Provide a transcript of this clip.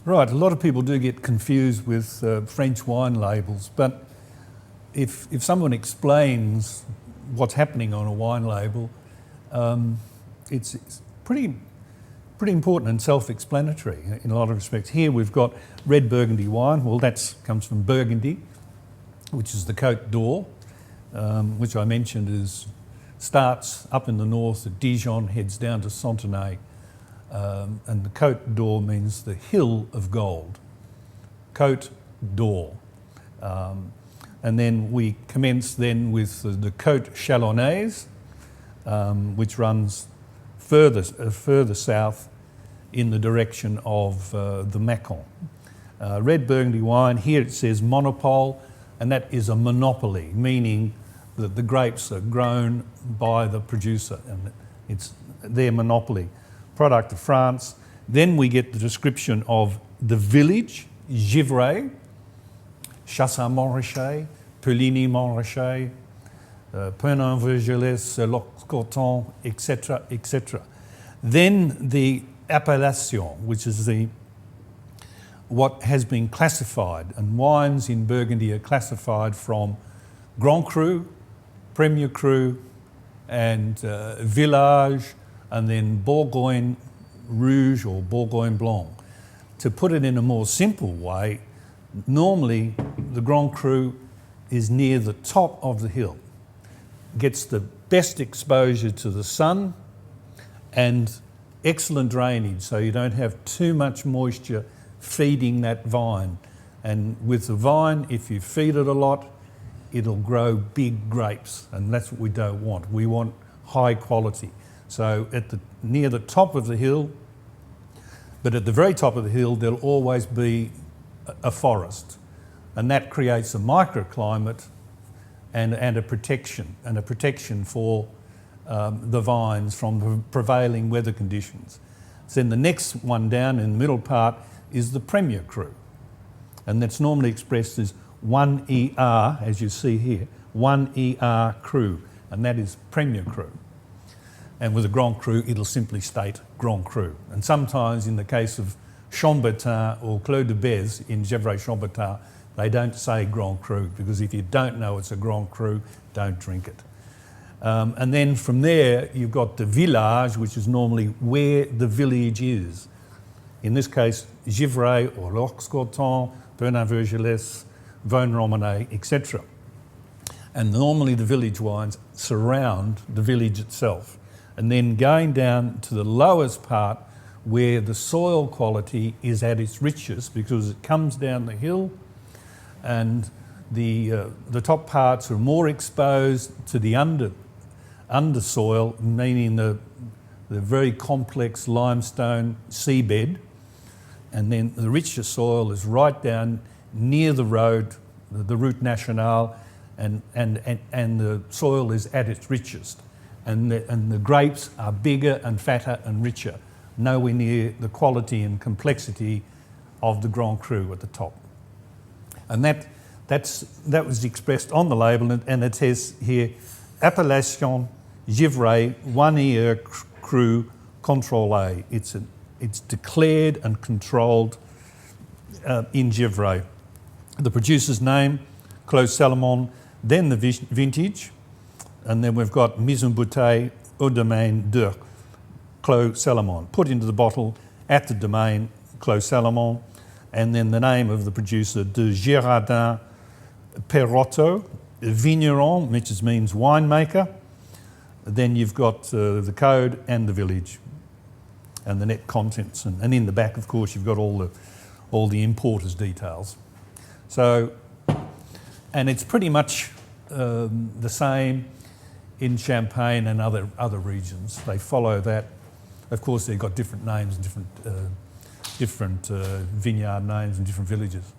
Right, a lot of people do get confused with French wine labels, but if someone explains what's happening on a wine label, it's pretty important and self-explanatory in a lot of respects. Here we've got red Burgundy wine. Well, that comes from Burgundy, which is the Côte d'Or, which I mentioned starts up in the north at Dijon, heads down to Santenay. And the Côte d'Or means the hill of gold. Côte d'Or. And then we commence then with the Côte Chalonnaise, which runs further south in the direction of the Mâcon. Red Burgundy wine, here it says monopole, and that is a monopoly, meaning that the grapes are grown by the producer and it's their monopoly. Product of France. Then we get the description of the village, Givray, Chassaing-Montrachet, Puligny-Montrachet, Penin-Vergelès, Lox-Corton, etc., etc. Then the appellation, which is what has been classified, and wines in Burgundy are classified from Grand Cru, Premier Cru, and Village, and then Bourgogne Rouge or Bourgogne Blanc. To put it in a more simple way, normally the Grand Cru is near the top of the hill, gets the best exposure to the sun and excellent drainage, so you don't have too much moisture feeding that vine. And with the vine, if you feed it a lot, it'll grow big grapes, and that's what we don't want. We want high quality. So near the top of the hill, but at the very top of the hill, there'll always be a forest, and that creates a microclimate and a protection for the vines from the prevailing weather conditions. Then the next one down in the middle part is the Premier Cru, and that's normally expressed as 1ER, as you see here, 1ER Cru, and that is Premier Cru. And with a Grand Cru, it'll simply state Grand Cru. And sometimes in the case of Chambertin or Clos de Bez in Gevrey-Chambertin, they don't say Grand Cru, because if you don't know it's a Grand Cru, don't drink it. And then from there, you've got the village, which is normally where the village is. In this case, Givray or Lox-Corton, Penin-Vergelès, Vosne-Romanée, etc. And normally the village wines surround the village itself. And then going down to the lowest part where the soil quality is at its richest, because it comes down the hill and the top parts are more exposed to the undersoil, meaning the very complex limestone seabed, and then the richer soil is right down near the road, the Route Nationale, and the soil is at its richest. And the grapes are bigger and fatter and richer, nowhere near the quality and complexity of the Grand Cru at the top. And that was expressed on the label, and it says here, Appellation Givray 1ER Cru Contrôlé. It's declared and controlled in Givray. The producer's name, Clos Salomon, then the vintage, and then we've got Mise en Bouteille au Domaine de Clos Salomon, put into the bottle at the domain Clos Salomon, and then the name of the producer, de Girardin Perrotto, Vigneron, which means winemaker. Then you've got the code and the village and the net contents, and in the back, of course, you've got all the importer's details. So, and it's pretty much the same in Champagne and other regions. They follow that. Of course, they've got different names and different vineyard names and different villages.